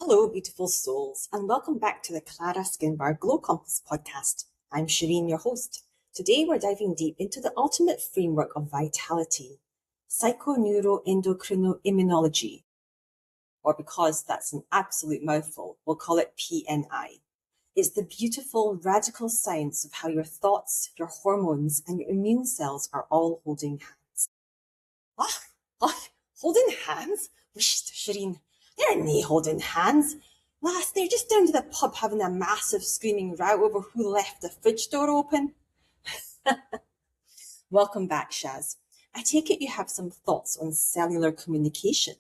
Hello, beautiful souls, and welcome back to the Clara Skinbar Glow Compass podcast. I'm Shireen, your host. Today, we're diving deep into the ultimate framework of vitality, Psychoneuroendocrinoimmunology, or because that's an absolute mouthful, we'll call it PNI. It's the beautiful, radical science of how your thoughts, your hormones, and your immune cells are all holding hands. Holding hands? Shireen, they're nae holding hands. Lass, they're just down to the pub having a massive screaming row over who left the fridge door open. Welcome back, Shaz. I take it you have some thoughts on cellular communication.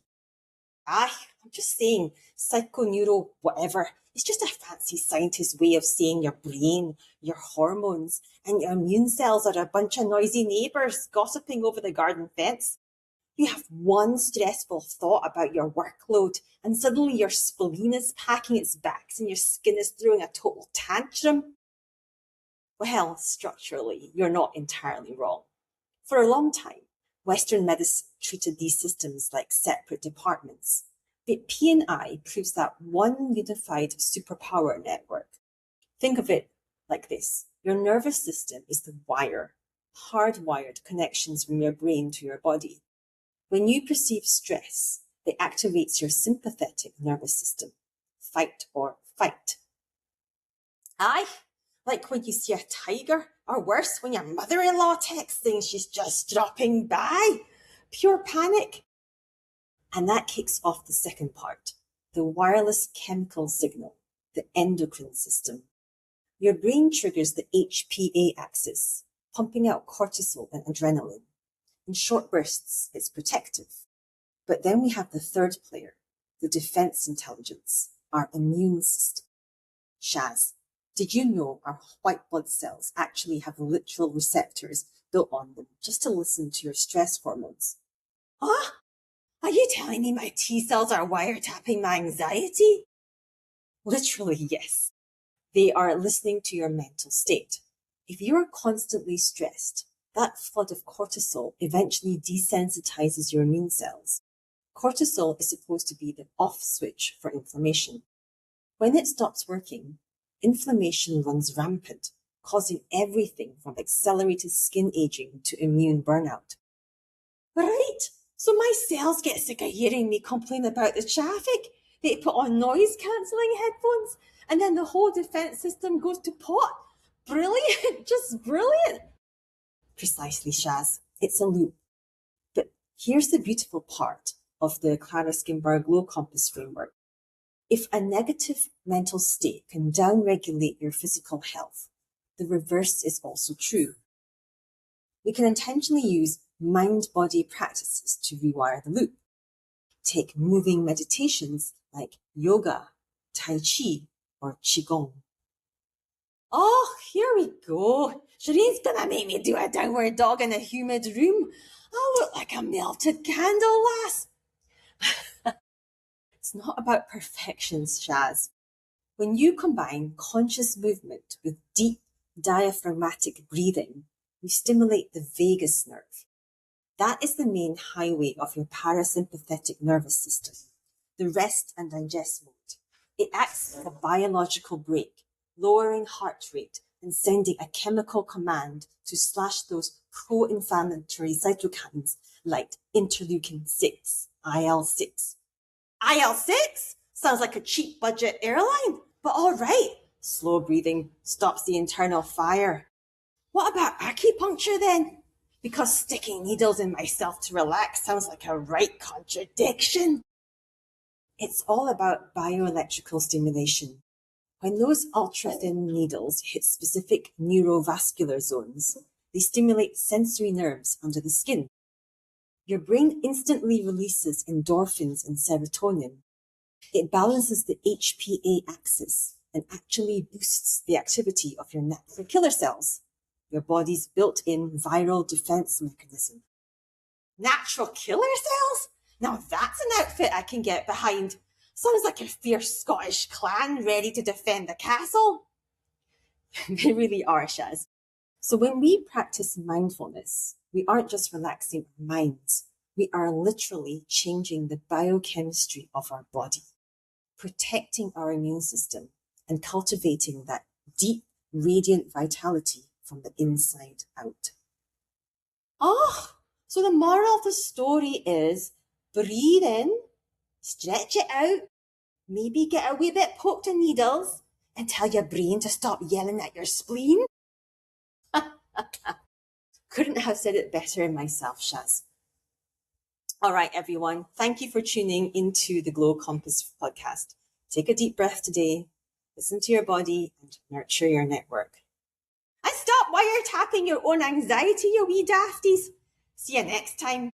I'm just saying, psychoneuro whatever. It's just a fancy scientist's way of saying your brain, your hormones, and your immune cells are a bunch of noisy neighbours gossiping over the garden fence. You have one stressful thought about your workload, and suddenly your spleen is packing its bags and your skin is throwing a total tantrum. Well, structurally, you're not entirely wrong. For a long time, Western medicine treated these systems like separate departments. But PNI proves that one unified superpower network. Think of it like this. Your nervous system is the hardwired connections from your brain to your body. When you perceive stress, it activates your sympathetic nervous system. Fight or fight. Aye, like when you see a tiger, or worse, when your mother-in-law texts saying she's just dropping by. Pure panic. And that kicks off the second part, the wireless chemical signal, the endocrine system. Your brain triggers the HPA axis, pumping out cortisol and adrenaline. In short bursts, it's protective. But then we have the third player, the defense intelligence, our immune system. Shaz, did you know our white blood cells actually have literal receptors built on them just to listen to your stress hormones? Ah, are you telling me my T cells are wiretapping my anxiety? Literally, yes. They are listening to your mental state. If you are constantly stressed, that flood of cortisol eventually desensitizes your immune cells. Cortisol is supposed to be the off switch for inflammation. When it stops working, inflammation runs rampant, causing everything from accelerated skin aging to immune burnout. Right? So my cells get sick of hearing me complain about the traffic. They put on noise-cancelling headphones, and then the whole defense system goes to pot. Brilliant, just brilliant. Precisely, Shaz. It's a loop. But here's the beautiful part of the Clara Skinbar Glow Compass framework. If a negative mental state can downregulate your physical health, the reverse is also true. We can intentionally use mind-body practices to rewire the loop. Take moving meditations like yoga, tai chi, or qigong. Oh, here we go. Shireen's gonna make me do a downward dog in a humid room. I'll look like a melted candle, lass. It's not about perfections, Shaz. When you combine conscious movement with deep diaphragmatic breathing, you stimulate the vagus nerve. That is the main highway of your parasympathetic nervous system, the rest and digest mode. It acts like a biological brake, lowering heart rate and sending a chemical command to slash those pro-inflammatory cytokines like interleukin-6, IL-6. IL-6? Sounds like a cheap budget airline, but all right. Slow breathing stops the internal fire. What about acupuncture then? Because sticking needles in myself to relax sounds like a right contradiction. It's all about bioelectrical stimulation. When those ultra-thin needles hit specific neurovascular zones, they stimulate sensory nerves under the skin. Your brain instantly releases endorphins and serotonin. It balances the HPA axis and actually boosts the activity of your natural killer cells, your body's built-in viral defense mechanism. Natural killer cells? Now that's an outfit I can get behind. Sounds like a fierce Scottish clan ready to defend the castle. They really are, Shaz. So when we practice mindfulness, we aren't just relaxing our minds. We are literally changing the biochemistry of our body. protecting our immune system and cultivating that deep, radiant vitality from the inside out. Oh, so the moral of the story is breathe in, stretch it out, maybe get a wee bit poked in needles, and tell your brain to stop yelling at your spleen. Couldn't have said it better myself, Shaz. All right, everyone. Thank you for tuning into the Glow Compass podcast. Take a deep breath today, listen to your body, and nurture your network. And stop wiretapping your own anxiety, you wee dafties. See you next time.